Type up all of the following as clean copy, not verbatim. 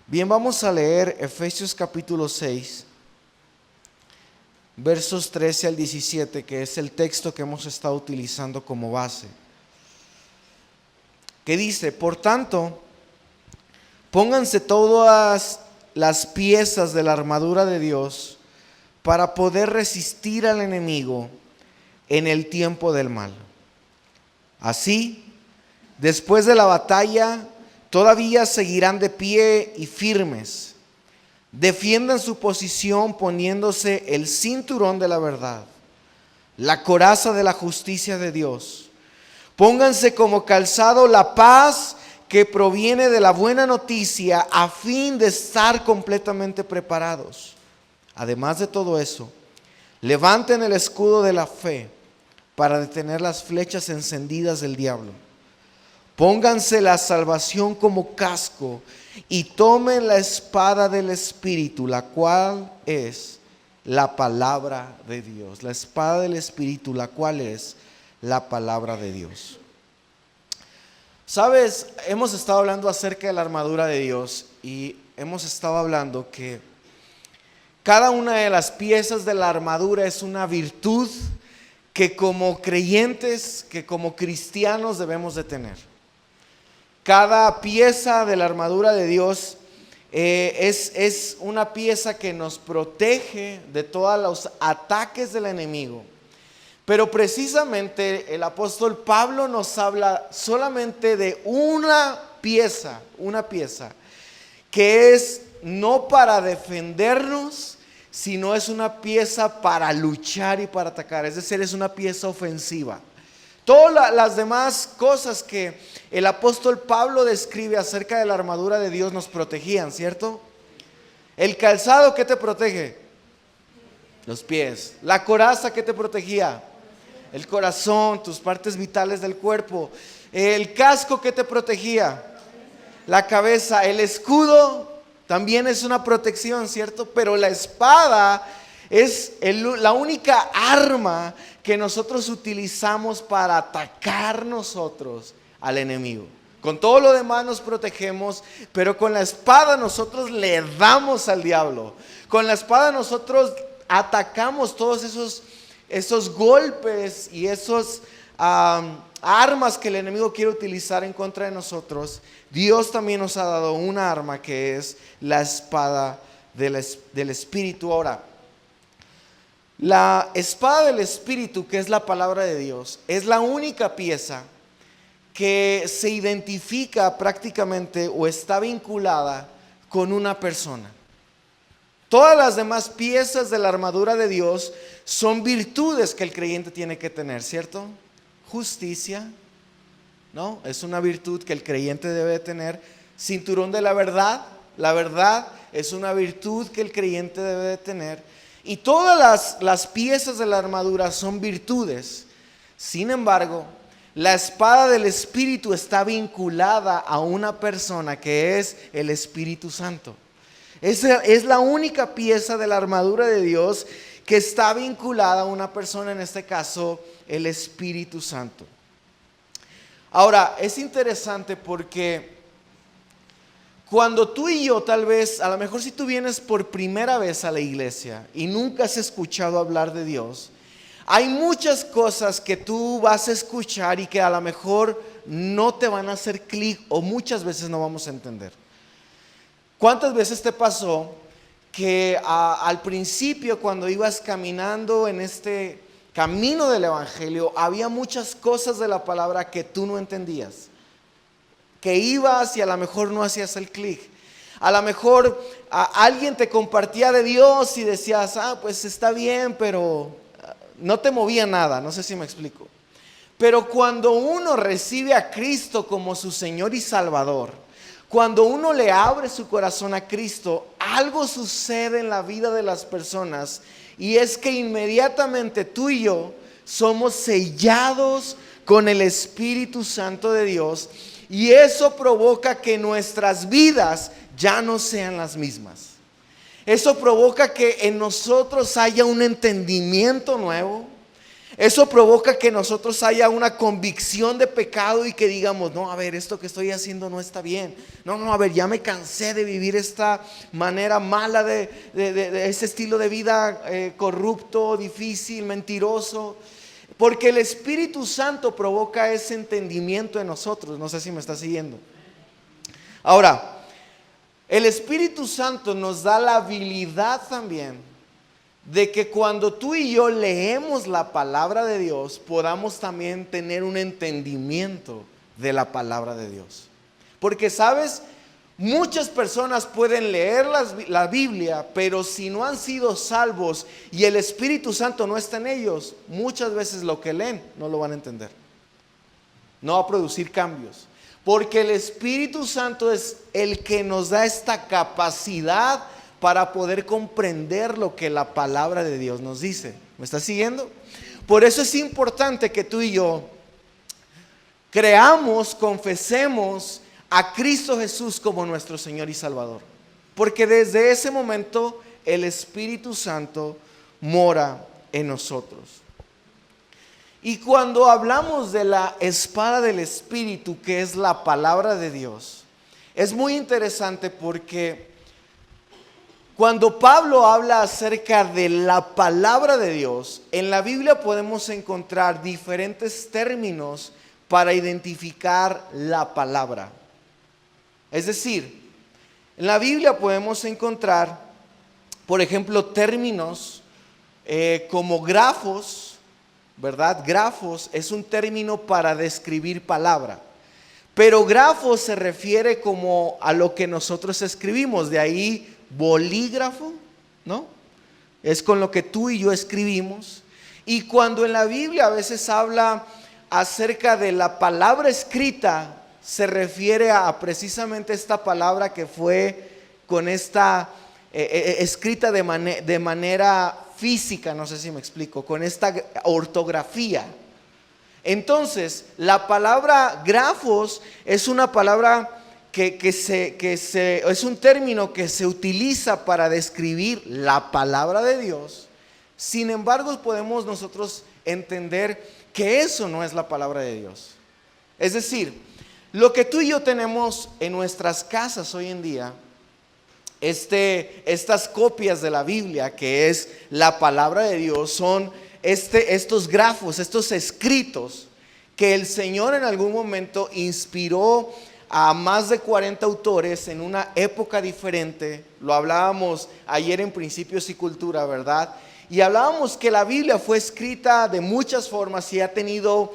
Bien, vamos a leer Efesios capítulo 6, versos 13 al 17, que es el texto que hemos estado utilizando como base. Que dice: por tanto, pónganse todas las piezas de la armadura de Dios para poder resistir al enemigo en el tiempo del mal. Así, después de la batalla, todavía seguirán de pie y firmes. Defiendan su posición poniéndose el cinturón de la verdad, la coraza de la justicia de Dios. Pónganse como calzado la paz que proviene de la buena noticia, a fin de estar completamente preparados. Además de todo eso, levanten el escudo de la fe para detener las flechas encendidas del diablo. Pónganse la salvación como casco y tomen la espada del Espíritu, la cual es la palabra de Dios. La espada del Espíritu, la cual es la palabra de Dios. Sabes, hemos estado hablando acerca de la armadura de Dios y hemos estado hablando que cada una de las piezas de la armadura es una virtud que como creyentes, que como cristianos debemos de tener. Cada pieza de la armadura de Dios es una pieza que nos protege de todos los ataques del enemigo. Pero precisamente el apóstol Pablo nos habla solamente de una pieza, que es no para defendernos, sino es una pieza para luchar y para atacar. Es decir, es una pieza ofensiva. Todas las demás cosas que el apóstol Pablo describe acerca de la armadura de Dios nos protegían, ¿cierto? El calzado, ¿qué te protege? Los pies. La coraza, ¿qué te protegía? El corazón, tus partes vitales del cuerpo. El casco, ¿qué te protegía? La cabeza. El escudo también es una protección, ¿cierto? Pero la espada es la única arma que nosotros utilizamos para atacar nosotros al enemigo. Con todo lo demás nos protegemos, pero con la espada nosotros le damos al diablo. Con la espada nosotros atacamos todos esos golpes y esos armas que el enemigo quiere utilizar en contra de nosotros. Dios también nos ha dado una arma que es la espada del Espíritu. Ahora, la espada del Espíritu, que es la palabra de Dios, es la única pieza que se identifica prácticamente o está vinculada con una persona. Todas las demás piezas de la armadura de Dios son virtudes que el creyente tiene que tener, ¿cierto? Justicia, ¿no? Es una virtud que el creyente debe tener. Cinturón de la verdad es una virtud que el creyente debe de tener. Y todas las piezas de la armadura son virtudes. Sin embargo, la espada del Espíritu está vinculada a una persona que es el Espíritu Santo. Es la única pieza de la armadura de Dios que está vinculada a una persona, en este caso el Espíritu Santo. Ahora, es interesante porque cuando tú y yo, tal vez, a lo mejor si tú vienes por primera vez a la iglesia y nunca has escuchado hablar de Dios, hay muchas cosas que tú vas a escuchar y que a lo mejor no te van a hacer clic o muchas veces no vamos a entender. ¿Cuántas veces te pasó que al principio, cuando ibas caminando en este camino del evangelio, había muchas cosas de la palabra que tú no entendías? Que ibas y a lo mejor no hacías el clic. A lo mejor alguien te compartía de Dios y decías, pues está bien, pero no te movía nada. No sé si me explico. Pero cuando uno recibe a Cristo como su Señor y Salvador, cuando uno le abre su corazón a Cristo, algo sucede en la vida de las personas, y es que inmediatamente tú y yo somos sellados con el Espíritu Santo de Dios. Y eso provoca que nuestras vidas ya no sean las mismas. Eso provoca que en nosotros haya un entendimiento nuevo. Eso provoca que nosotros haya una convicción de pecado y que digamos, no, a ver, esto que estoy haciendo no está bien. No, a ver, ya me cansé de vivir esta manera mala de ese estilo de vida corrupto, difícil, mentiroso. Porque el Espíritu Santo provoca ese entendimiento en nosotros. No sé si me está siguiendo. Ahora, el Espíritu Santo nos da la habilidad también de que cuando tú y yo leemos la palabra de Dios, podamos también tener un entendimiento de la palabra de Dios. Porque, ¿sabes? Muchas personas pueden leer la Biblia, pero si no han sido salvos y el Espíritu Santo no está en ellos, muchas veces lo que leen no lo van a entender. No va a producir cambios. Porque el Espíritu Santo es el que nos da esta capacidad para poder comprender lo que la palabra de Dios nos dice. ¿Me estás siguiendo? Por eso es importante que tú y yo creamos, confesemos a Cristo Jesús como nuestro Señor y Salvador. Porque desde ese momento el Espíritu Santo mora en nosotros. Y cuando hablamos de la espada del Espíritu, que es la palabra de Dios, es muy interesante porque cuando Pablo habla acerca de la palabra de Dios, en la Biblia podemos encontrar diferentes términos para identificar la palabra. Es decir, en la Biblia podemos encontrar, por ejemplo, términos como grafos, ¿verdad? Grafos es un término para describir palabra. Pero grafos se refiere como a lo que nosotros escribimos, de ahí bolígrafo, ¿no? Es con lo que tú y yo escribimos. Y cuando en la Biblia a veces habla acerca de la palabra escrita, se refiere a precisamente esta palabra que fue con esta escrita de manera física, no sé si me explico, con esta ortografía. Entonces, la palabra grafos es una palabra es un término que se utiliza para describir la palabra de Dios. Sin embargo, podemos nosotros entender que eso no es la palabra de Dios. Es decir, lo que tú y yo tenemos en nuestras casas hoy en día, estas copias de la Biblia, que es la palabra de Dios, son estos grafos, estos escritos que el Señor en algún momento inspiró a más de 40 autores en una época diferente. Lo hablábamos ayer en Principios y Cultura, ¿verdad? Y hablábamos que la Biblia fue escrita de muchas formas y ha tenido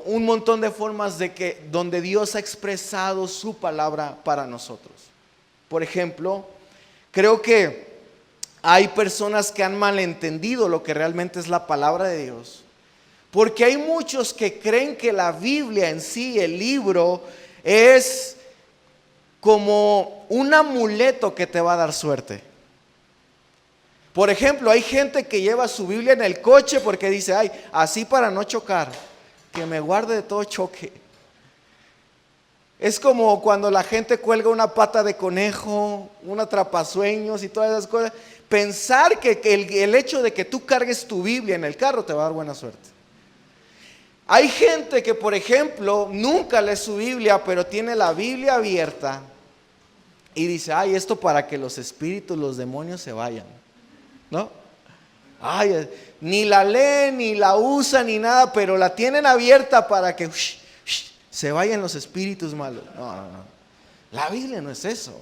un montón de formas donde Dios ha expresado su palabra para nosotros. Por ejemplo, creo que hay personas que han malentendido lo que realmente es la palabra de Dios. Porque hay muchos que creen que la Biblia en sí, el libro, es como un amuleto que te va a dar suerte. Por ejemplo, hay gente que lleva su Biblia en el coche porque dice, ay, así para no chocar, que me guarde de todo choque. Es como cuando la gente cuelga una pata de conejo, un atrapasueños y todas esas cosas. Pensar que el hecho de que tú cargues tu Biblia en el carro te va a dar buena suerte. Hay gente que, por ejemplo, nunca lee su Biblia, pero tiene la Biblia abierta y dice, ay, esto para que los espíritus, los demonios se vayan, ¿no? Ay, ni la leen, ni la usan, ni nada, pero la tienen abierta para que se vayan los espíritus malos. No. La Biblia no es eso.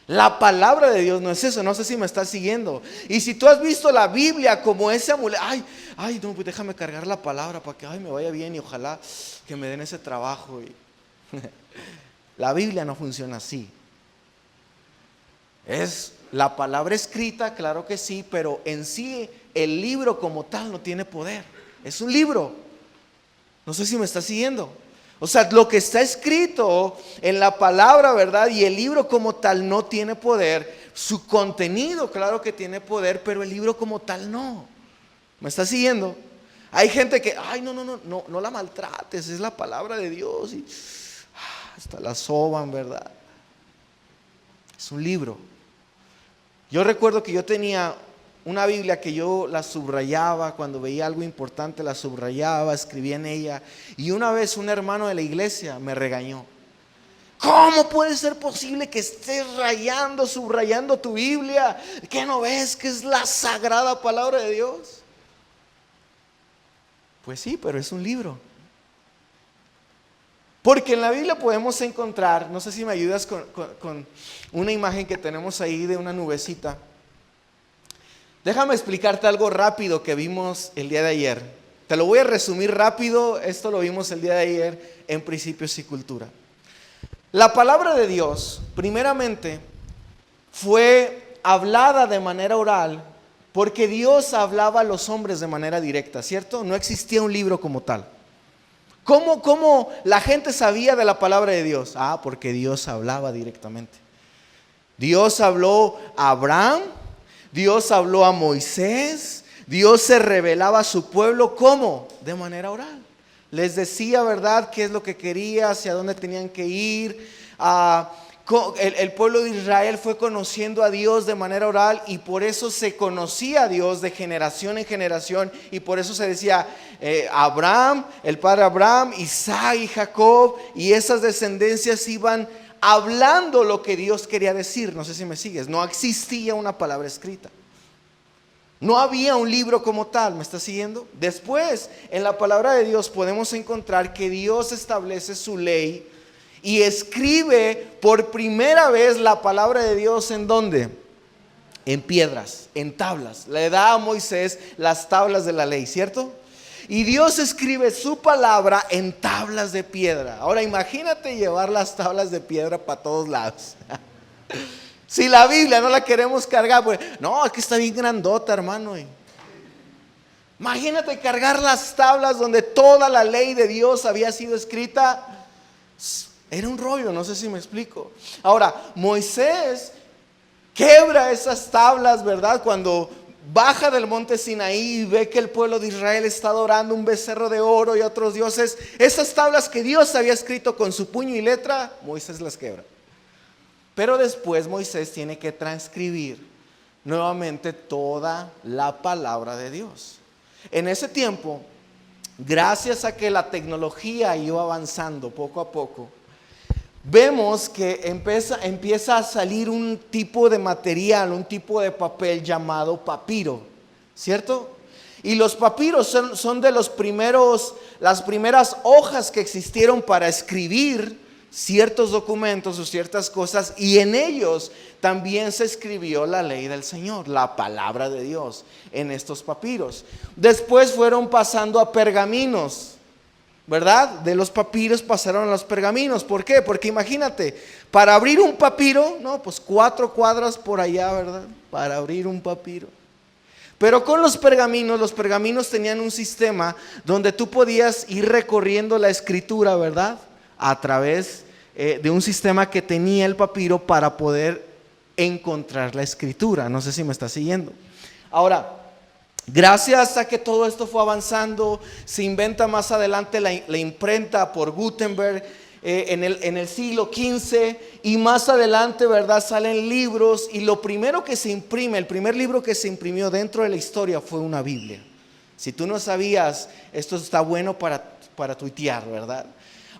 La palabra de Dios no es eso. No sé si me estás siguiendo. Y si tú has visto la Biblia como ese amuleto, ay, no, pues déjame cargar la palabra para que me vaya bien y ojalá que me den ese trabajo. La Biblia no funciona así. Es la palabra escrita, claro que sí, pero en sí el libro como tal no tiene poder. Es un libro. No sé si me estás siguiendo. O sea, lo que está escrito en la palabra, ¿verdad? Y el libro como tal no tiene poder. Su contenido, claro que tiene poder, pero el libro como tal no. ¿Me está siguiendo? Hay gente que, ay, no la maltrates, es la palabra de Dios. Y hasta la soban, ¿verdad? Es un libro. Yo recuerdo que yo tenía una Biblia que yo la subrayaba, cuando veía algo importante la subrayaba, escribía en ella. Y una vez un hermano de la iglesia me regañó. ¿Cómo puede ser posible que estés subrayando tu Biblia? ¿Qué no ves que es la sagrada palabra de Dios? Pues sí, pero es un libro. Porque en la Biblia podemos encontrar, no sé si me ayudas con una imagen que tenemos ahí de una nubecita. Déjame explicarte algo rápido que vimos el día de ayer. Te lo voy a resumir rápido, esto lo vimos el día de ayer en Principios y Cultura. La palabra de Dios, primeramente, fue hablada de manera oral porque Dios hablaba a los hombres de manera directa, ¿cierto? No existía un libro como tal. ¿Cómo la gente sabía de la palabra de Dios? Porque Dios hablaba directamente. Dios habló a Abraham, Dios habló a Moisés, Dios se revelaba a su pueblo, ¿cómo? De manera oral. Les decía, ¿verdad?, qué es lo que quería, hacia dónde tenían que ir. El pueblo de Israel fue conociendo a Dios de manera oral y por eso se conocía a Dios de generación en generación. Y por eso se decía Abraham, el padre Abraham, Isaac y Jacob, y esas descendencias iban hablando lo que Dios quería decir. No sé si me sigues. No existía una palabra escrita. No había un libro como tal, ¿me estás siguiendo? Después, en la palabra de Dios podemos encontrar que Dios establece su ley y escribe por primera vez la palabra de Dios, ¿en dónde? En piedras, en tablas. Le da a Moisés las tablas de la ley, ¿cierto? Y Dios escribe su palabra en tablas de piedra. Ahora imagínate llevar las tablas de piedra para todos lados. Si la Biblia no la queremos cargar, pues no, es que está bien grandota, hermano. Imagínate cargar las tablas donde toda la ley de Dios había sido escrita. Era un rollo, no sé si me explico. Ahora, Moisés quebra esas tablas, ¿verdad? Cuando baja del monte Sinaí y ve que el pueblo de Israel está adorando un becerro de oro y otros dioses. Esas tablas que Dios había escrito con su puño y letra, Moisés las quebra. Pero después Moisés tiene que transcribir nuevamente toda la palabra de Dios. En ese tiempo, gracias a que la tecnología iba avanzando poco a poco, vemos que empieza a salir un tipo de material, un tipo de papel llamado papiro, ¿cierto? Y los papiros son de las primeras hojas que existieron para escribir ciertos documentos o ciertas cosas, y en ellos también se escribió la ley del Señor, la palabra de Dios en estos papiros. Después fueron pasando a pergaminos, ¿verdad? De los papiros pasaron a los pergaminos. ¿Por qué? Porque imagínate, para abrir un papiro, no, pues 4 cuadras por allá, ¿verdad? Para abrir un papiro. Pero con los pergaminos tenían un sistema donde tú podías ir recorriendo la escritura, ¿verdad?, a través de un sistema que tenía el papiro para poder encontrar la escritura. No sé si me está siguiendo. Ahora, gracias a que todo esto fue avanzando, se inventa más adelante la imprenta por Gutenberg en el siglo XV, y más adelante, ¿verdad?, salen libros, y lo primero que se imprime, el primer libro que se imprimió dentro de la historia fue una Biblia. Si tú no sabías, esto está bueno para tuitear, ¿verdad?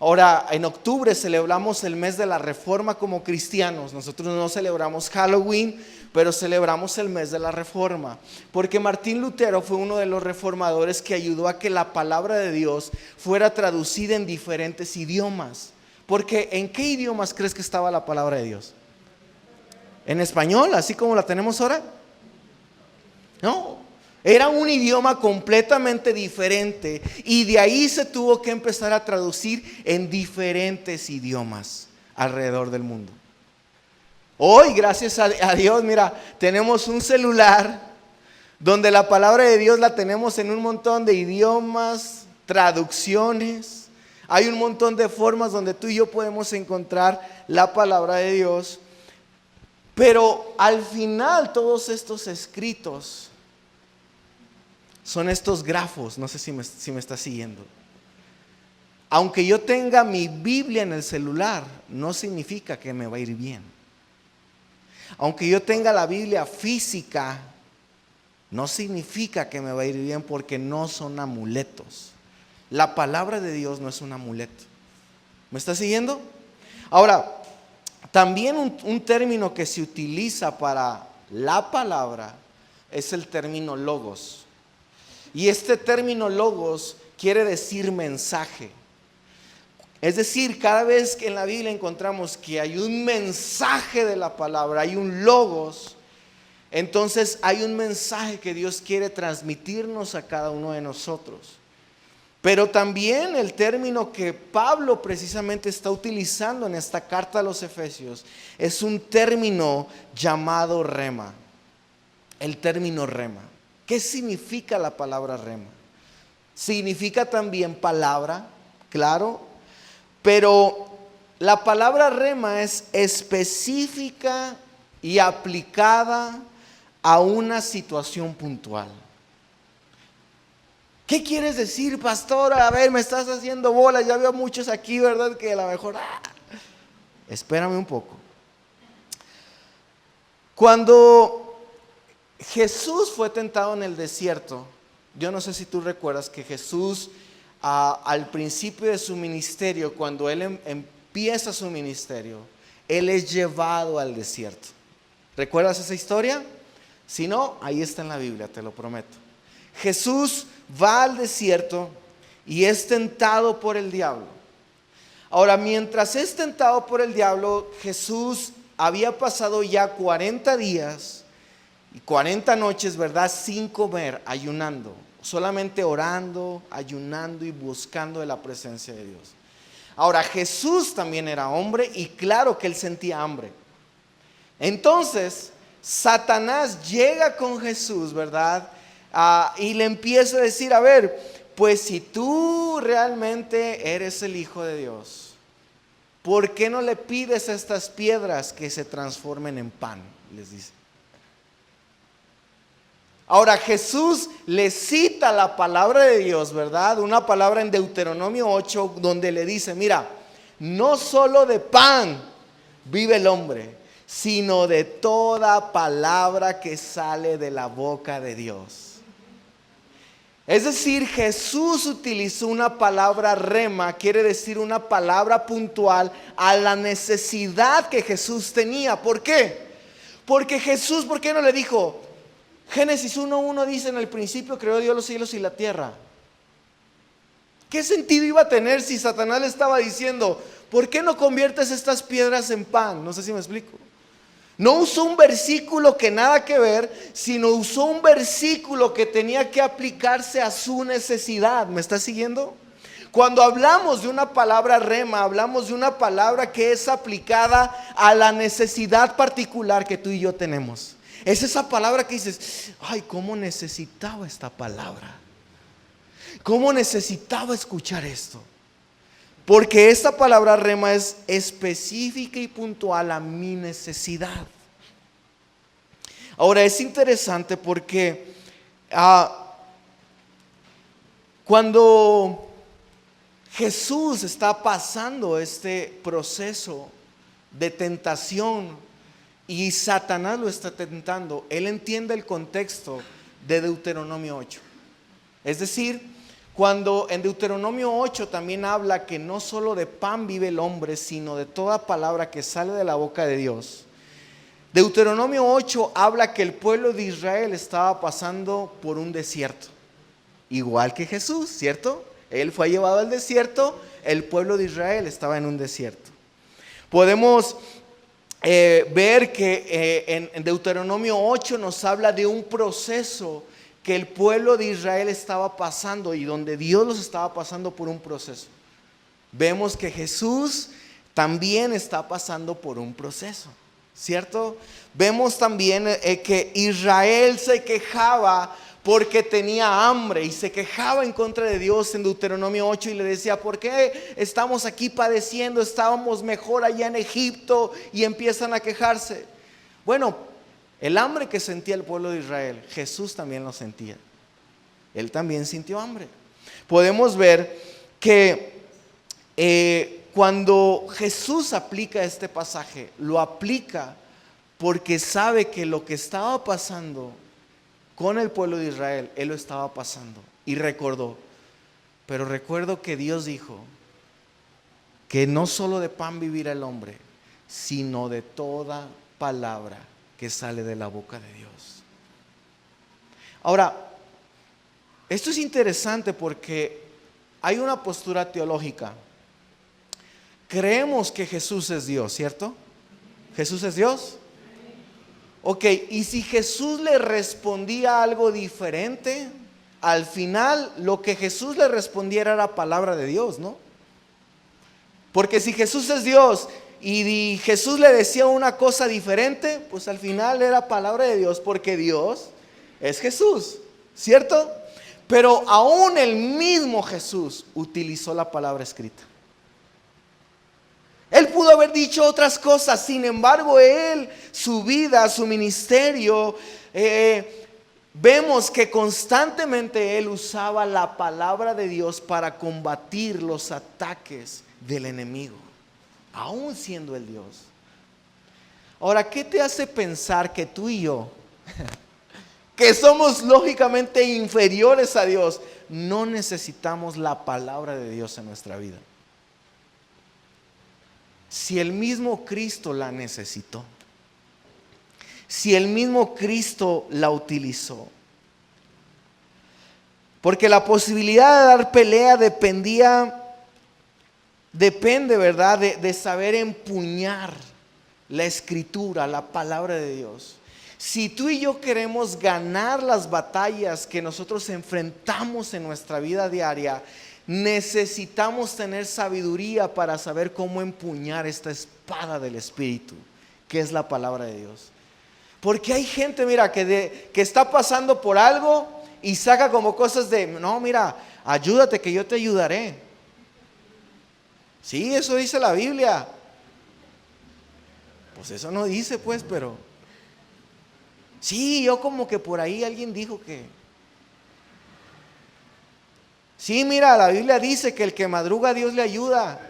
Ahora, en octubre celebramos el mes de la Reforma como cristianos. Nosotros no celebramos Halloween, pero celebramos el mes de la Reforma, porque Martín Lutero fue uno de los reformadores que ayudó a que la palabra de Dios fuera traducida en diferentes idiomas. Porque ¿en qué idiomas crees que estaba la palabra de Dios? ¿En español, así como la tenemos ahora? No. Era un idioma completamente diferente, y de ahí se tuvo que empezar a traducir en diferentes idiomas alrededor del mundo. Hoy, gracias a Dios, mira, tenemos un celular donde la palabra de Dios la tenemos en un montón de idiomas, traducciones. Hay un montón de formas donde tú y yo podemos encontrar la palabra de Dios. Pero al final todos estos escritos son estos grafos. No sé si me está siguiendo. Aunque yo tenga mi Biblia en el celular, no significa que me va a ir bien. Aunque yo tenga la Biblia física, no significa que me va a ir bien, porque no son amuletos. La palabra de Dios no es un amuleto. ¿Me está siguiendo? Ahora, también un término que se utiliza para la palabra es el término logos. Y este término logos quiere decir mensaje. Es decir, cada vez que en la Biblia encontramos que hay un mensaje de la palabra, hay un logos, entonces hay un mensaje que Dios quiere transmitirnos a cada uno de nosotros. Pero también el término que Pablo precisamente está utilizando en esta carta a los Efesios es un término llamado rema. El término rema. ¿Qué significa la palabra rema? Significa también palabra, claro, pero la palabra rema es específica y aplicada a una situación puntual. ¿Qué quieres decir, pastor? A ver, me estás haciendo bolas. Ya veo muchos aquí, ¿verdad? Que a lo mejor... Espérame un poco. Cuando Jesús fue tentado en el desierto, yo no sé si tú recuerdas que Jesús al principio de su ministerio, cuando Él empieza su ministerio, Él es llevado al desierto. ¿Recuerdas esa historia? Si no, ahí está en la Biblia, te lo prometo. Jesús va al desierto y es tentado por el diablo. Ahora, mientras es tentado por el diablo, Jesús había pasado ya 40 días y 40 noches, ¿verdad? Sin comer, ayunando, solamente orando, ayunando y buscando de la presencia de Dios. Ahora, Jesús también era hombre y claro que él sentía hambre. Entonces, Satanás llega con Jesús, ¿verdad? Y le empieza a decir, a ver, pues si tú realmente eres el Hijo de Dios, ¿por qué no le pides a estas piedras que se transformen en pan? Les dice. Ahora Jesús le cita la palabra de Dios, ¿verdad? Una palabra en Deuteronomio 8 donde le dice, mira, no solo de pan vive el hombre, sino de toda palabra que sale de la boca de Dios. Es decir, Jesús utilizó una palabra rema, quiere decir una palabra puntual a la necesidad que Jesús tenía. ¿Por qué? Porque Jesús, ¿por qué no le dijo? Génesis 1:1 dice, en el principio creó Dios los cielos y la tierra. ¿Qué sentido iba a tener si Satanás le estaba diciendo, ¿por qué no conviertes estas piedras en pan? No sé si me explico. No usó un versículo que nada que ver, sino usó un versículo que tenía que aplicarse a su necesidad. ¿Me está siguiendo? Cuando hablamos de una palabra rema, hablamos de una palabra que es aplicada a la necesidad particular que tú y yo tenemos. Es esa palabra que dices, ay, cómo necesitaba esta palabra. Cómo necesitaba escuchar esto. Porque esta palabra rema es específica y puntual a mi necesidad. Ahora es interesante porque cuando Jesús está pasando este proceso de tentación y Satanás lo está tentando, él entiende el contexto de Deuteronomio 8. Es decir, cuando en Deuteronomio 8 también habla que no solo de pan vive el hombre, sino de toda palabra que sale de la boca de Dios. Deuteronomio 8 habla que el pueblo de Israel estaba pasando por un desierto, igual que Jesús, ¿cierto? Él fue llevado al desierto, el pueblo de Israel estaba en un desierto. Podemos ver que en Deuteronomio 8 nos habla de un proceso que el pueblo de Israel estaba pasando y donde Dios los estaba pasando por un proceso. Vemos que Jesús también está pasando por un proceso, ¿cierto? Vemos también que Israel se quejaba porque tenía hambre y se quejaba en contra de Dios en Deuteronomio 8 y le decía, ¿por qué estamos aquí padeciendo? Estábamos mejor allá en Egipto, y empiezan a quejarse. Bueno, el hambre que sentía el pueblo de Israel, Jesús también lo sentía. Él también sintió hambre. Podemos ver que cuando Jesús aplica este pasaje, lo aplica porque sabe que lo que estaba pasando con el pueblo de Israel, él lo estaba pasando y recordó. Pero recuerdo que Dios dijo que no solo de pan vivirá el hombre, sino de toda palabra que sale de la boca de Dios. Ahora, esto es interesante porque hay una postura teológica. Creemos que Jesús es Dios, ¿cierto? ¿Jesús es Dios? Ok, y si Jesús le respondía algo diferente, al final lo que Jesús le respondiera era palabra de Dios, ¿no? Porque si Jesús es Dios y Jesús le decía una cosa diferente, pues al final era palabra de Dios, porque Dios es Jesús, ¿cierto? Pero aún el mismo Jesús utilizó la palabra escrita. Él pudo haber dicho otras cosas, sin embargo, él, su vida, su ministerio, vemos que constantemente él usaba la palabra de Dios para combatir los ataques del enemigo, aún siendo el Dios. Ahora, ¿qué te hace pensar que tú y yo, que somos lógicamente inferiores a Dios, no necesitamos la palabra de Dios en nuestra vida? Si el mismo Cristo la necesitó, si el mismo Cristo la utilizó, porque la posibilidad de dar pelea depende, ¿verdad? De saber empuñar la escritura, la palabra de Dios. Si tú y yo queremos ganar las batallas que nosotros enfrentamos en nuestra vida diaria, necesitamos tener sabiduría para saber cómo empuñar esta espada del Espíritu, que es la palabra de Dios. Porque hay gente, mira, que está pasando por algo y saca como cosas de, no, mira, ayúdate que yo te ayudaré. Sí, eso dice la Biblia. Pues eso no dice, pues, pero sí, yo como que por ahí alguien dijo que sí, mira, la Biblia dice que el que madruga Dios le ayuda.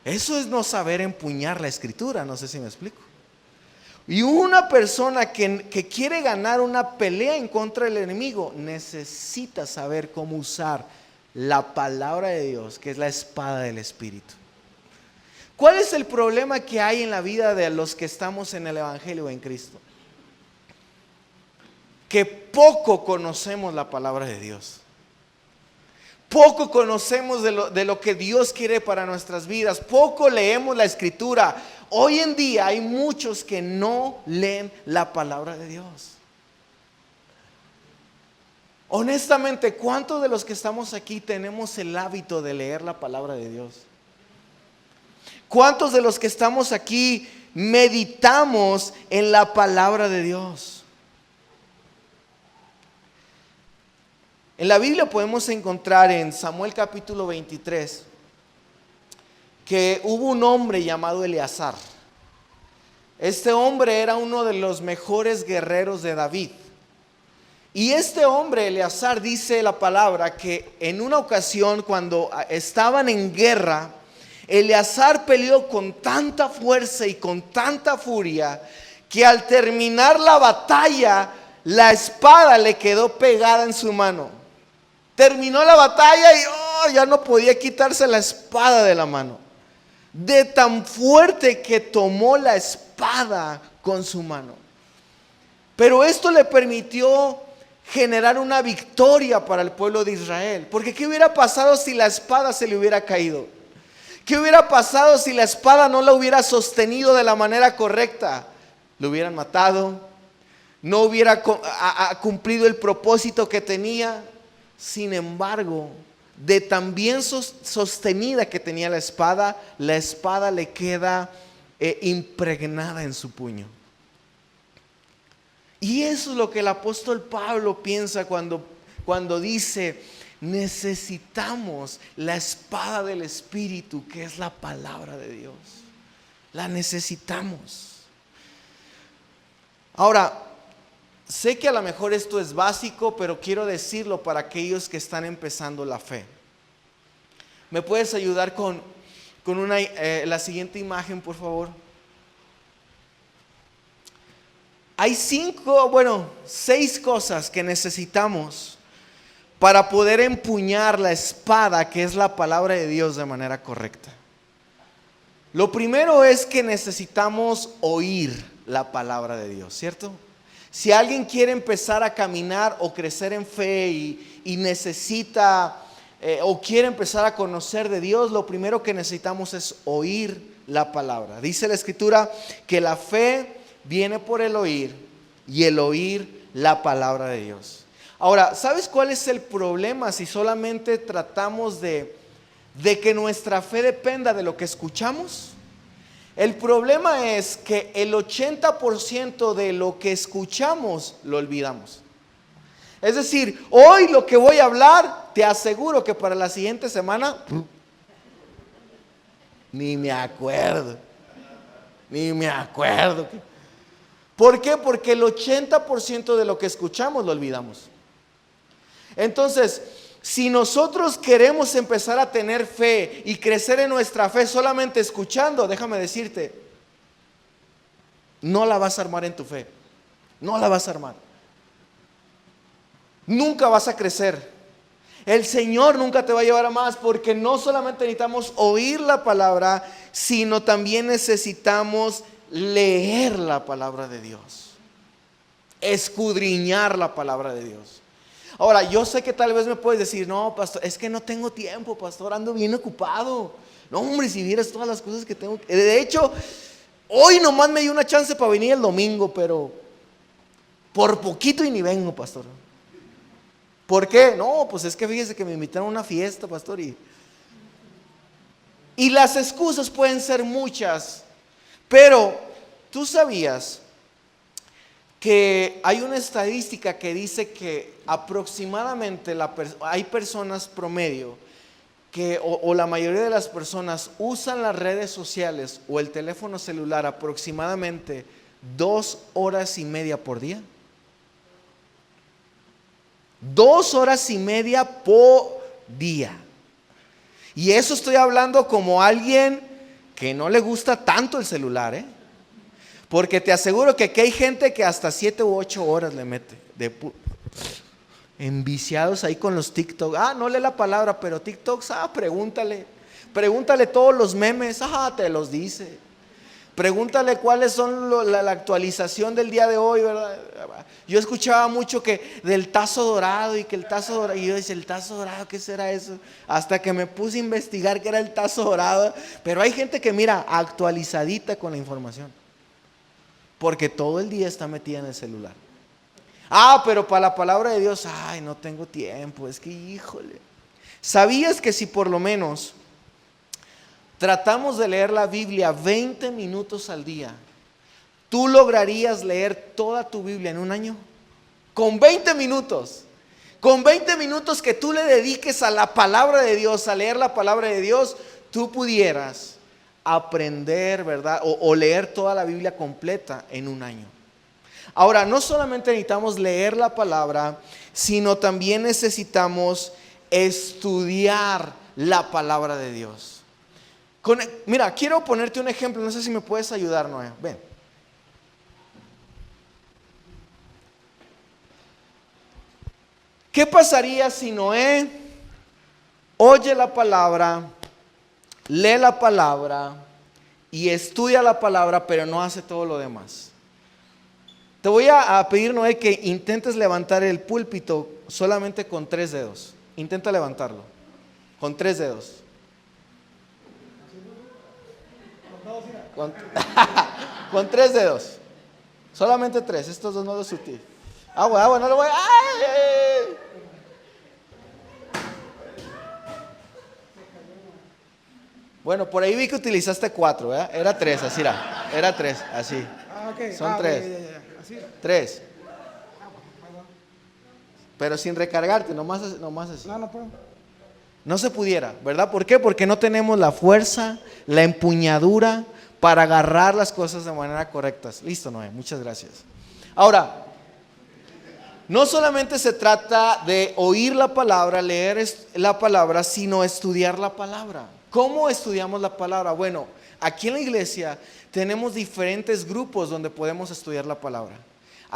Eso es no saber empuñar la escritura, no sé si me explico. Y una persona que quiere ganar una pelea en contra del enemigo necesita saber cómo usar la palabra de Dios, que es la espada del Espíritu. ¿Cuál es el problema que hay en la vida de los que estamos en el Evangelio en Cristo? Que poco conocemos la palabra de Dios. Poco conocemos de lo que Dios quiere para nuestras vidas. Poco leemos la escritura. Hoy en día hay muchos que no leen la palabra de Dios. Honestamente, ¿cuántos de los que estamos aquí tenemos el hábito de leer la palabra de Dios? ¿Cuántos de los que estamos aquí meditamos en la palabra de Dios? En la Biblia podemos encontrar en Samuel capítulo 23 que hubo un hombre llamado Eleazar. Este hombre era uno de los mejores guerreros de David. Y este hombre, Eleazar, dice la palabra que en una ocasión cuando estaban en guerra, Eleazar peleó con tanta fuerza y con tanta furia que al terminar la batalla, la espada le quedó pegada en su mano. Terminó la batalla y ya no podía quitarse la espada de la mano. De tan fuerte que tomó la espada con su mano. Pero esto le permitió generar una victoria para el pueblo de Israel. Porque ¿qué hubiera pasado si la espada se le hubiera caído? ¿Qué hubiera pasado si la espada no la hubiera sostenido de la manera correcta? Lo hubieran matado, no hubiera cumplido el propósito que tenía. Sin embargo, de tan bien sostenida que tenía la espada le queda impregnada en su puño. Y eso es lo que el apóstol Pablo piensa cuando dice: necesitamos la espada del Espíritu, que es la palabra de Dios. La necesitamos. Ahora, sé que a lo mejor esto es básico, pero quiero decirlo para aquellos que están empezando la fe. ¿Me puedes ayudar con la siguiente imagen, por favor? Hay seis cosas que necesitamos para poder empuñar la espada que es la palabra de Dios de manera correcta. Lo primero es que necesitamos oír la palabra de Dios, ¿cierto? Si alguien quiere empezar a caminar o crecer en fe y necesita o quiere empezar a conocer de Dios, lo primero que necesitamos es oír la palabra. Dice la Escritura que la fe viene por el oír y el oír la palabra de Dios. Ahora, ¿sabes cuál es el problema si solamente tratamos de que nuestra fe dependa de lo que escuchamos? El problema es que el 80% de lo que escuchamos lo olvidamos. Es decir, hoy lo que voy a hablar, te aseguro que para la siguiente semana ni me acuerdo. ¿Por qué? Porque el 80% de lo que escuchamos lo olvidamos. Entonces, si nosotros queremos empezar a tener fe y crecer en nuestra fe solamente escuchando, déjame decirte, no la vas a armar en tu fe. No la vas a armar. Nunca vas a crecer. El Señor nunca te va a llevar a más, porque no solamente necesitamos oír la palabra, sino también necesitamos leer la palabra de Dios. Escudriñar la palabra de Dios. Ahora, yo sé que tal vez me puedes decir, no, pastor, es que no tengo tiempo, pastor, ando bien ocupado. No, hombre, si vieras todas las cosas que tengo. De hecho, hoy nomás me dio una chance para venir el domingo, pero por poquito y ni vengo, pastor. ¿Por qué? No, pues es que fíjese que me invitaron a una fiesta, pastor. Y las excusas pueden ser muchas, pero tú sabías que hay una estadística que dice que aproximadamente hay personas promedio que o la mayoría de las personas usan las redes sociales o el teléfono celular aproximadamente 2 horas y media por día. 2 horas y media por día. Y eso estoy hablando como alguien que no le gusta tanto el celular, porque te aseguro que aquí hay gente que hasta 7 u 8 horas le mete enviciados ahí con los TikTok. No lee la palabra, pero TikToks, pregúntale todos los memes, te los dice. Pregúntale cuáles son la actualización del día de hoy, ¿verdad? Yo escuchaba mucho que del tazo dorado y yo decía, ¿el tazo dorado qué será eso? Hasta que me puse a investigar qué era el tazo dorado. Pero hay gente que mira actualizadita con la información, porque todo el día está metida en el celular. Pero para la palabra de Dios, no tengo tiempo, es que híjole. ¿Sabías que si por lo menos tratamos de leer la Biblia 20 minutos al día, tú lograrías leer toda tu Biblia en un año? Con 20 minutos. Con 20 minutos que tú le dediques a la palabra de Dios, a leer la palabra de Dios, tú pudieras aprender, ¿verdad? O leer toda la Biblia completa en un año. Ahora, no solamente necesitamos leer la palabra, sino también necesitamos estudiar la palabra de Dios. Mira, quiero ponerte un ejemplo, no sé si me puedes ayudar, Noé. Ven. ¿Qué pasaría si Noé oye la palabra, lee la palabra y estudia la palabra, pero no hace todo lo demás? Te voy a pedir, Noé, que intentes levantar el púlpito solamente con 3 dedos. Intenta levantarlo con 3 dedos. Con 3 dedos. Solamente 3. Estos 2 no los sutil. Agua, no lo voy a... ¡Ay! Bueno, por ahí vi que utilizaste 4, ¿verdad? Era 3, así era 3, así. Okay. Son 3. Ya. 3. Pero sin recargarte, nomás así. No puedo. No se pudiera, ¿verdad? ¿Por qué? Porque no tenemos la fuerza, la empuñadura para agarrar las cosas de manera correcta. Listo, Noé, muchas gracias. Ahora, no solamente se trata de oír la palabra, leer la palabra, sino estudiar la palabra. ¿Cómo estudiamos la palabra? Bueno, aquí en la iglesia tenemos diferentes grupos donde podemos estudiar la palabra.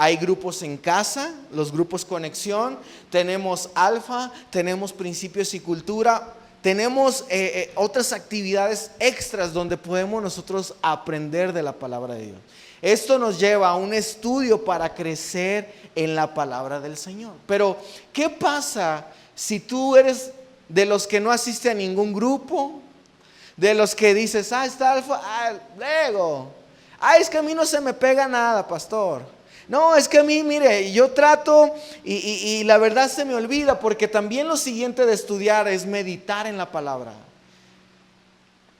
Hay grupos en casa, los grupos conexión, tenemos alfa, tenemos principios y cultura, tenemos otras actividades extras donde podemos nosotros aprender de la palabra de Dios. Esto nos lleva a un estudio para crecer en la palabra del Señor. Pero, ¿qué pasa si tú eres de los que no asiste a ningún grupo? De los que dices, está alfa, luego. Es que a mí no se me pega nada, pastor. No, es que a mí, mire, yo trato y la verdad se me olvida, porque también lo siguiente de estudiar es meditar en la palabra.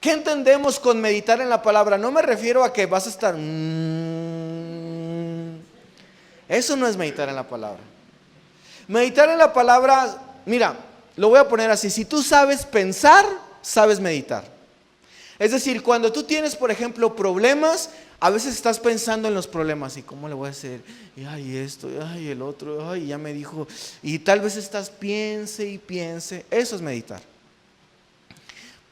¿Qué entendemos con meditar en la palabra? No me refiero a que vas a estar... Eso no es meditar en la palabra. Meditar en la palabra, mira, lo voy a poner así. Si tú sabes pensar, sabes meditar. Es decir, cuando tú tienes, por ejemplo, problemas, a veces estás pensando en los problemas. ¿Y cómo le voy a hacer? Y ay, esto, ay, el otro, ay, ya me dijo. Y tal vez estás piense y piense. Eso es meditar.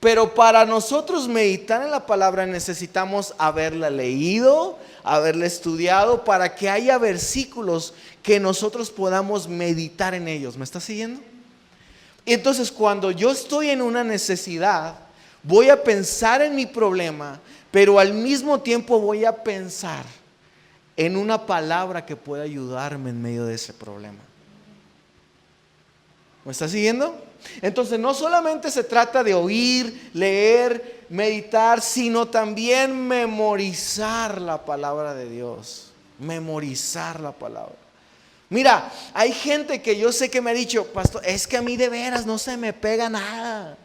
Pero para nosotros meditar en la palabra necesitamos haberla leído, haberla estudiado, para que haya versículos que nosotros podamos meditar en ellos. ¿Me está siguiendo? Y entonces, cuando yo estoy en una necesidad, voy a pensar en mi problema, pero al mismo tiempo voy a pensar en una palabra que pueda ayudarme en medio de ese problema. ¿Me está siguiendo? Entonces, no solamente se trata de oír, leer, meditar, sino también memorizar la palabra de Dios. Memorizar la palabra. Mira, hay gente que yo sé que me ha dicho, pastor, es que a mí de veras no se me pega nada.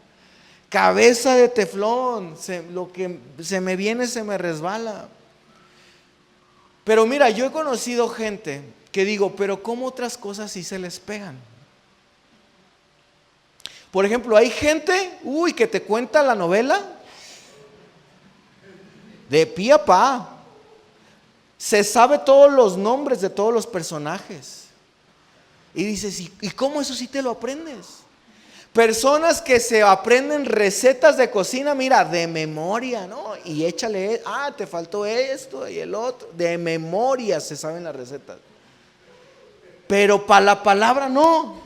Cabeza de teflón, lo que se me viene se me resbala. Pero mira, yo he conocido gente que digo, pero ¿cómo otras cosas sí se les pegan? Por ejemplo, hay gente, que te cuenta la novela de pi a pa. Se sabe todos los nombres de todos los personajes. Y dices, ¿y cómo eso sí te lo aprendes? Personas que se aprenden recetas de cocina, mira, de memoria, ¿no? Y échale, te faltó esto y el otro. De memoria se saben las recetas. Pero para la palabra no.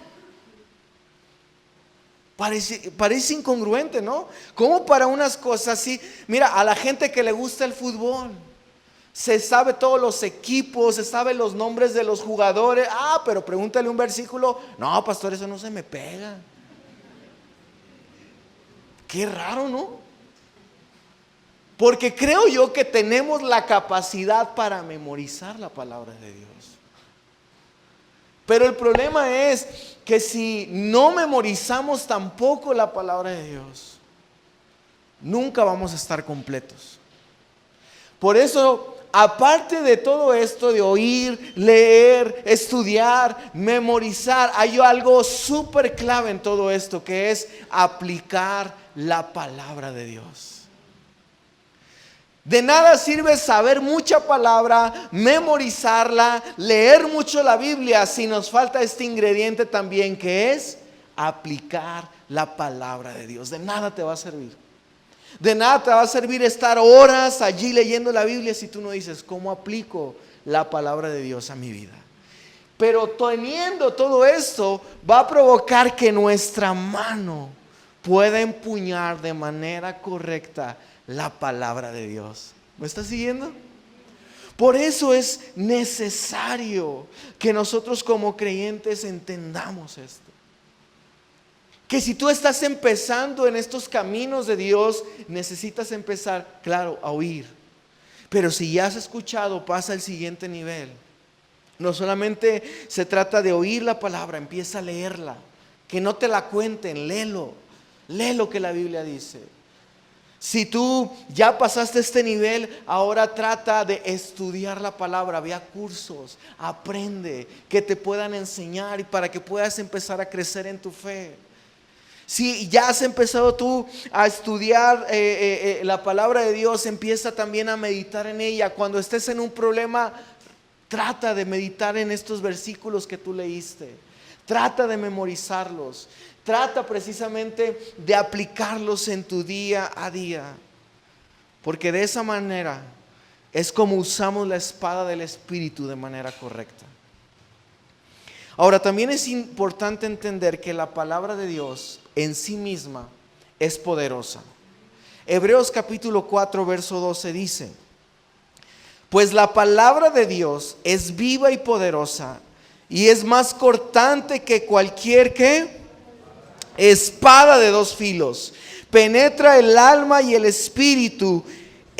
Parece incongruente, ¿no? Como para unas cosas así. Mira, a la gente que le gusta el fútbol, se sabe todos los equipos, se sabe los nombres de los jugadores. Pero pregúntale un versículo. No, pastor, eso no se me pega. Qué raro, ¿no? Porque creo yo que tenemos la capacidad para memorizar la palabra de Dios. Pero el problema es que si no memorizamos tampoco la palabra de Dios, nunca vamos a estar completos. Por eso, aparte de todo esto de oír, leer, estudiar, memorizar, hay algo súper clave en todo esto, que es aplicar la palabra de Dios. De nada sirve saber mucha palabra, memorizarla, leer mucho la Biblia, si nos falta este ingrediente también, que es aplicar la palabra de Dios. De nada te va a servir. De nada te va a servir estar horas allí leyendo la Biblia si tú no dices, ¿cómo aplico la palabra de Dios a mi vida? Pero teniendo todo esto, va a provocar que nuestra mano pueda empuñar de manera correcta la palabra de Dios. ¿Me estás siguiendo? Por eso es necesario que nosotros como creyentes entendamos esto. Que si tú estás empezando en estos caminos de Dios, necesitas empezar, claro, a oír. Pero si ya has escuchado, pasa al siguiente nivel. No solamente se trata de oír la palabra, empieza a leerla. Que no te la cuenten, léelo. Lee lo que la Biblia dice. Si tú ya pasaste este nivel, ahora trata de estudiar la palabra, ve a cursos, aprende, que te puedan enseñar y para que puedas empezar a crecer en tu fe. Si ya has empezado tú a estudiar la palabra de Dios, empieza también a meditar en ella. Cuando estés en un problema, trata de meditar en estos versículos que tú leíste. Trata de memorizarlos. Trata precisamente de aplicarlos en tu día a día. Porque de esa manera es como usamos la espada del Espíritu de manera correcta. Ahora, también es importante entender que la palabra de Dios en sí misma es poderosa. Hebreos capítulo 4, verso 12 dice: pues la palabra de Dios es viva y poderosa, y es más cortante que cualquier espada de dos filos. Penetra el alma y el espíritu,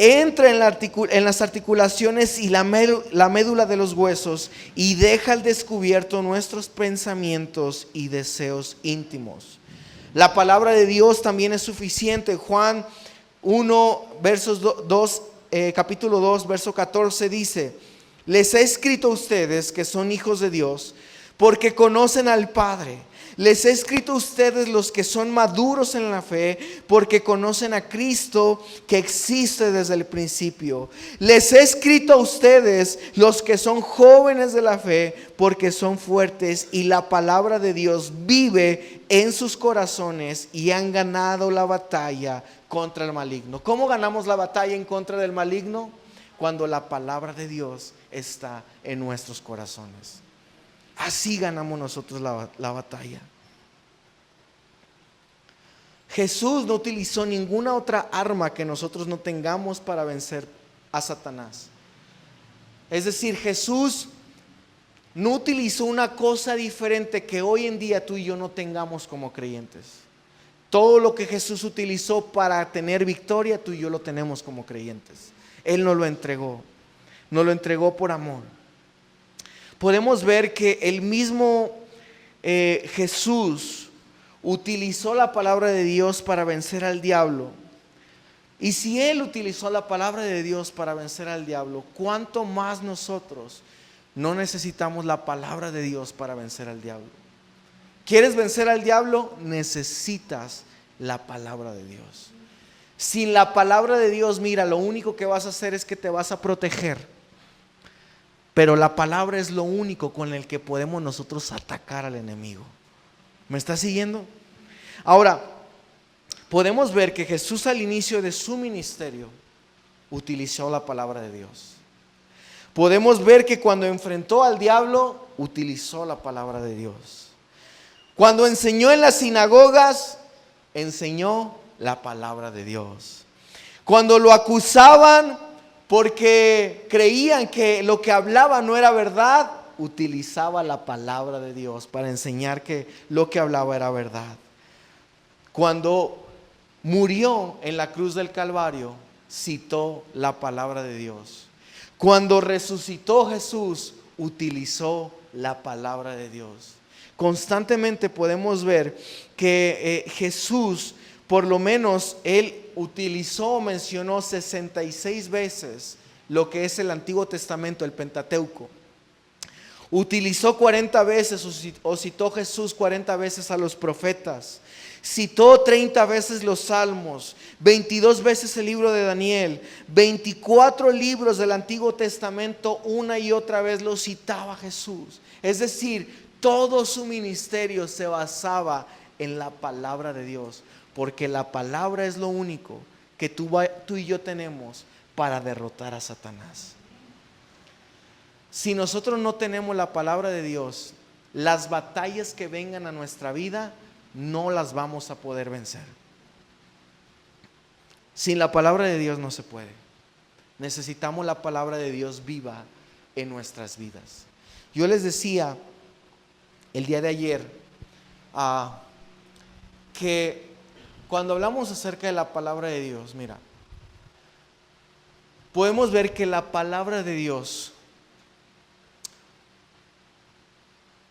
entra en las articulaciones y la médula de los huesos, y deja al descubierto nuestros pensamientos y deseos íntimos. La palabra de Dios también es suficiente. Juan 1, versos 2, capítulo 2, verso 14 dice: les he escrito a ustedes que son hijos de Dios, porque conocen al Padre. Les he escrito a ustedes los que son maduros en la fe, porque conocen a Cristo que existe desde el principio. Les he escrito a ustedes los que son jóvenes de la fe, porque son fuertes y la palabra de Dios vive en sus corazones y han ganado la batalla contra el maligno. ¿Cómo ganamos la batalla en contra del maligno? Cuando la palabra de Dios está en nuestros corazones. Así ganamos nosotros la batalla. Jesús no utilizó ninguna otra arma que nosotros no tengamos para vencer a Satanás. Es decir, Jesús no utilizó una cosa diferente que hoy en día tú y yo no tengamos como creyentes. Todo lo que Jesús utilizó para tener victoria, tú y yo lo tenemos como creyentes. Él nos lo entregó por amor. Podemos ver que el mismo Jesús utilizó la palabra de Dios para vencer al diablo. Y si Él utilizó la palabra de Dios para vencer al diablo, ¿cuánto más nosotros no necesitamos la palabra de Dios para vencer al diablo? ¿Quieres vencer al diablo? Necesitas la palabra de Dios. Sin la palabra de Dios, mira, lo único que vas a hacer es que te vas a proteger. Pero la palabra es lo único con el que podemos nosotros atacar al enemigo. ¿Me estás siguiendo? Ahora, podemos ver que Jesús al inicio de su ministerio utilizó la palabra de Dios. Podemos ver que cuando enfrentó al diablo, utilizó la palabra de Dios. Cuando enseñó en las sinagogas, enseñó la palabra de Dios. Cuando lo acusaban porque creían que lo que hablaba no era verdad, utilizaba la palabra de Dios para enseñar que lo que hablaba era verdad. Cuando murió en la cruz del Calvario, citó la palabra de Dios. Cuando resucitó Jesús, utilizó la palabra de Dios. Constantemente podemos ver que Jesús, por lo menos él utilizó o mencionó 66 veces lo que es el Antiguo Testamento, el Pentateuco. Utilizó 40 veces o citó Jesús 40 veces a los profetas. Citó 30 veces los salmos, 22 veces el libro de Daniel, 24 libros del Antiguo Testamento, una y otra vez lo citaba Jesús. Es decir, todo su ministerio se basaba en la palabra de Dios, porque la palabra es lo único que tú y yo tenemos para derrotar a Satanás. Si nosotros no tenemos la palabra de Dios, las batallas que vengan a nuestra vida no las vamos a poder vencer. Sin la palabra de Dios no se puede. Necesitamos la palabra de Dios viva en nuestras vidas. Yo les decía el día de ayer que cuando hablamos acerca de la palabra de Dios, mira, podemos ver que la palabra de Dios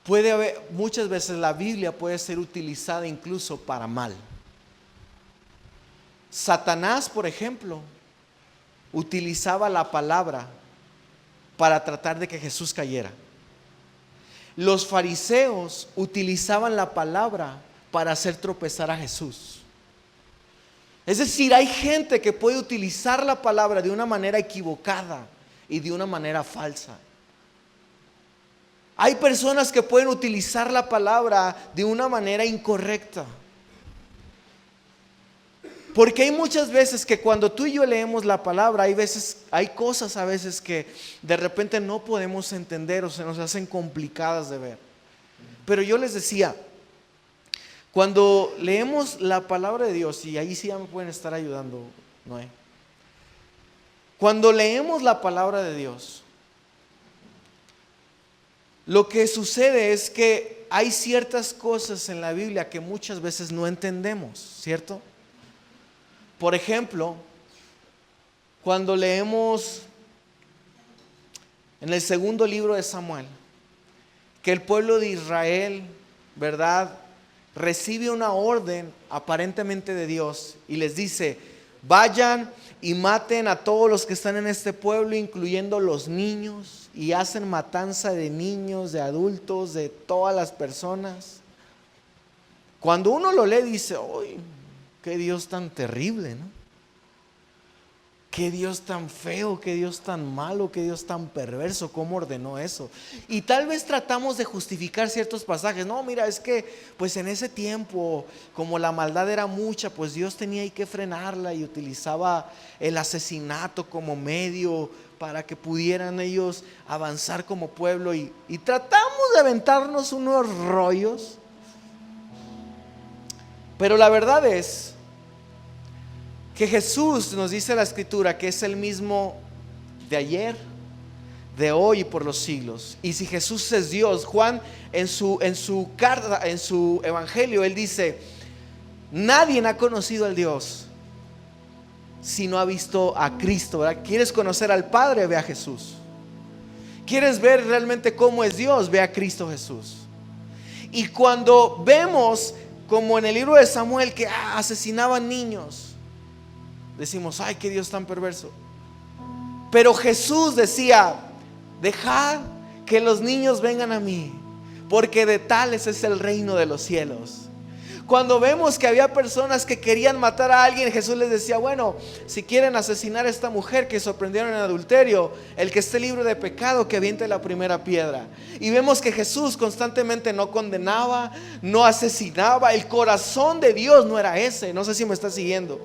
puede haber, muchas veces la Biblia puede ser utilizada incluso para mal. Satanás, por ejemplo, utilizaba la palabra para tratar de que Jesús cayera. Los fariseos utilizaban la palabra para hacer tropezar a Jesús. Es decir, hay gente que puede utilizar la palabra de una manera equivocada y de una manera falsa. Hay personas que pueden utilizar la palabra de una manera incorrecta. Porque hay muchas veces que cuando tú y yo leemos la palabra, hay cosas a veces que de repente no podemos entender o se nos hacen complicadas de ver. Pero yo les decía, cuando leemos la palabra de Dios, y ahí sí ya me pueden estar ayudando, Noé. Cuando leemos la palabra de Dios, lo que sucede es que hay ciertas cosas en la Biblia que muchas veces no entendemos, ¿cierto? Por ejemplo, cuando leemos en el segundo libro de Samuel, que el pueblo de Israel, ¿verdad?, recibe una orden aparentemente de Dios y les dice: vayan y maten a todos los que están en este pueblo, incluyendo los niños, y hacen matanza de niños, de adultos, de todas las personas. Cuando uno lo lee dice: ¡ay, qué Dios tan terrible!, ¿no? Qué Dios tan feo, qué Dios tan malo, qué Dios tan perverso, ¿cómo ordenó eso? Y tal vez tratamos de justificar ciertos pasajes. No, mira, es que pues en ese tiempo, como la maldad era mucha, pues Dios tenía ahí que frenarla y utilizaba el asesinato como medio para que pudieran ellos avanzar como pueblo. Y tratamos de aventarnos unos rollos. Pero la verdad es que Jesús, nos dice la Escritura, que es el mismo de ayer, de hoy y por los siglos. Y si Jesús es Dios, Juan en su carta, en su evangelio, él dice: nadie ha conocido al Dios si no ha visto a Cristo, ¿verdad? ¿Quieres conocer al Padre? Ve a Jesús. ¿Quieres ver realmente cómo es Dios? Ve a Cristo Jesús. Y cuando vemos, como en el libro de Samuel, que asesinaban niños, decimos: ay, qué Dios tan perverso. Pero Jesús decía: dejad que los niños vengan a mí, porque de tales es el reino de los cielos. Cuando vemos que había personas que querían matar a alguien, Jesús les decía: bueno, si quieren asesinar a esta mujer que sorprendieron en adulterio, el que esté libre de pecado, que aviente la primera piedra. Y vemos que Jesús constantemente no condenaba, no asesinaba. El corazón de Dios no era ese. No sé si me está siguiendo.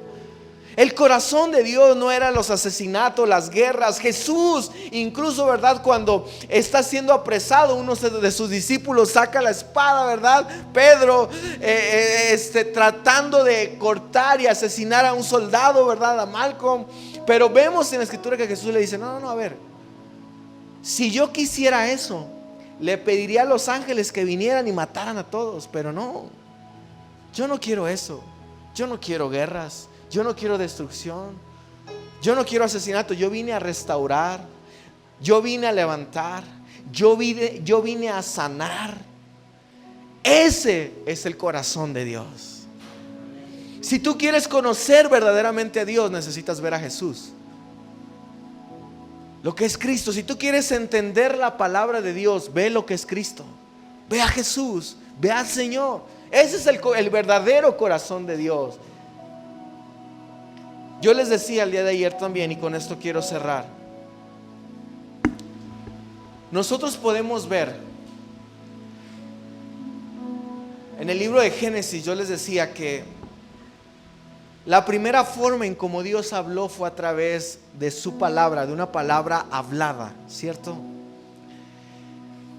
El corazón de Dios no eran los asesinatos, las guerras. Jesús, incluso, ¿verdad?, cuando está siendo apresado, uno de sus discípulos saca la espada, ¿verdad? Pedro, tratando de cortar y asesinar a un soldado, ¿verdad?, a Malcolm. Pero vemos en la Escritura que Jesús le dice: no, a ver, si yo quisiera eso, le pediría a los ángeles que vinieran y mataran a todos. Pero no, yo no quiero eso. Yo no quiero guerras. Yo no quiero destrucción. Yo no quiero asesinato. Yo vine a restaurar. Yo vine a levantar. Yo vine a sanar. Ese es el corazón de Dios. Si tú quieres conocer verdaderamente a Dios, necesitas ver a Jesús, lo que es Cristo. Si tú quieres entender la palabra de Dios, ve lo que es Cristo. Ve a Jesús. Ve al Señor. Ese es el verdadero corazón de Dios. Yo les decía el día de ayer también, y con esto quiero cerrar. Nosotros podemos ver en el libro de Génesis, yo les decía que la primera forma en cómo Dios habló fue a través de su palabra, de una palabra hablada, ¿cierto?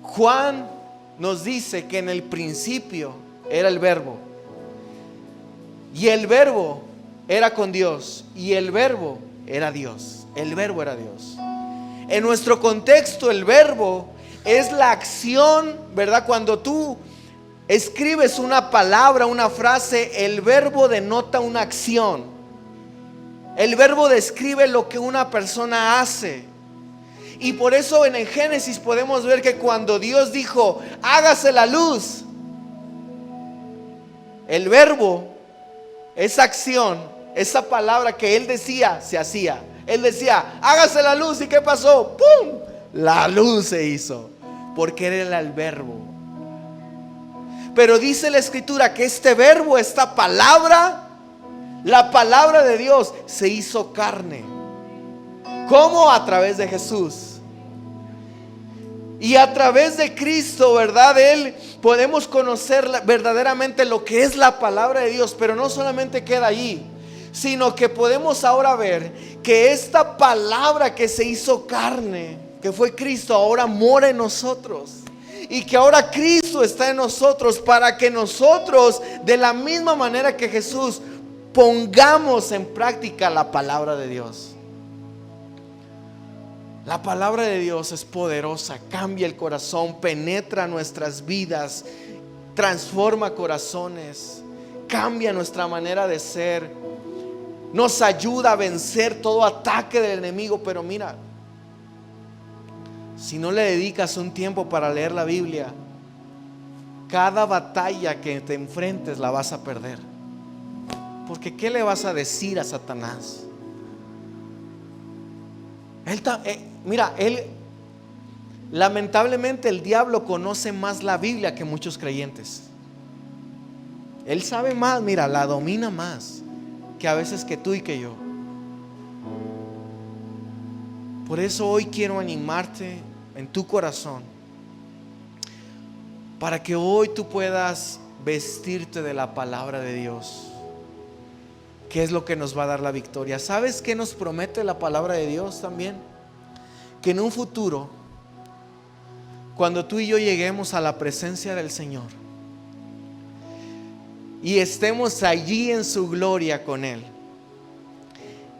Juan nos dice que en el principio era el verbo, y el verbo era con Dios, y el verbo era Dios. El verbo era Dios. En nuestro contexto, el verbo es la acción, ¿verdad? Cuando tú escribes una palabra, una frase, el verbo denota una acción. El verbo describe lo que una persona hace. Y por eso en el Génesis podemos ver que cuando Dios dijo: hágase la luz, el verbo, esa acción, esa palabra que Él decía, se hacía. Él decía: hágase la luz. ¿Y qué pasó? ¡Pum! La luz se hizo, porque Él era el verbo. Pero dice la Escritura que este verbo, esta palabra, la palabra de Dios, se hizo carne. ¿Cómo? A través de Jesús. Y a través de Cristo, ¿verdad? Él podemos conocer verdaderamente lo que es la palabra de Dios. Pero no solamente queda allí, sino que podemos ahora ver que esta palabra que se hizo carne, que fue Cristo, ahora mora en nosotros. Y que ahora Cristo está en nosotros para que nosotros, de la misma manera que Jesús, pongamos en práctica la palabra de Dios. La palabra de Dios es poderosa, cambia el corazón, penetra nuestras vidas, transforma corazones, cambia nuestra manera de ser, nos ayuda a vencer todo ataque del enemigo. Pero mira, si no le dedicas un tiempo para leer la Biblia, cada batalla que te enfrentes la vas a perder. Porque ¿qué le vas a decir a Satanás? Lamentablemente el diablo conoce más la Biblia que muchos creyentes. Él sabe más, mira, la domina más que a veces que tú y que yo. Por eso hoy quiero animarte en tu corazón, para que hoy tú puedas vestirte de la palabra de Dios, que es lo que nos va a dar la victoria. ¿Sabes qué nos promete la palabra de Dios también? Que en un futuro, cuando tú y yo lleguemos a la presencia del Señor y estemos allí en su gloria con Él,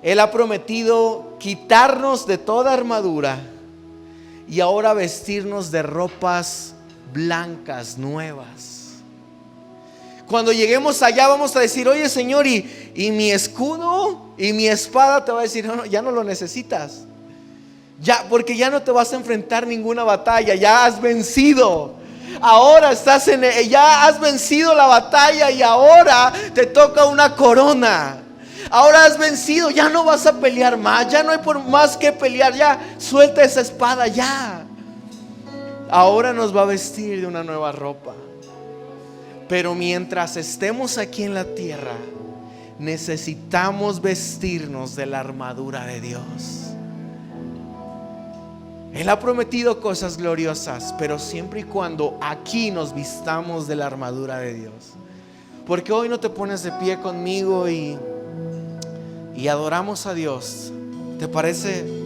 Él ha prometido quitarnos de toda armadura y ahora vestirnos de ropas blancas, nuevas. Cuando lleguemos allá vamos a decir: oye Señor, y mi escudo y mi espada. Te va a decir: no, ya no lo necesitas. Ya, porque ya no te vas a enfrentar ninguna batalla, ya has vencido. Ahora ya has vencido la batalla y ahora te toca una corona. Ahora has vencido, ya no vas a pelear más, ya no hay por más que pelear, ya suelta esa espada, ya. Ahora nos va a vestir de una nueva ropa. Pero mientras estemos aquí en la tierra, necesitamos vestirnos de la armadura de Dios. Él ha prometido cosas gloriosas, pero siempre y cuando aquí nos vistamos de la armadura de Dios. Porque hoy no te pones de pie conmigo y adoramos a Dios. ¿Te parece?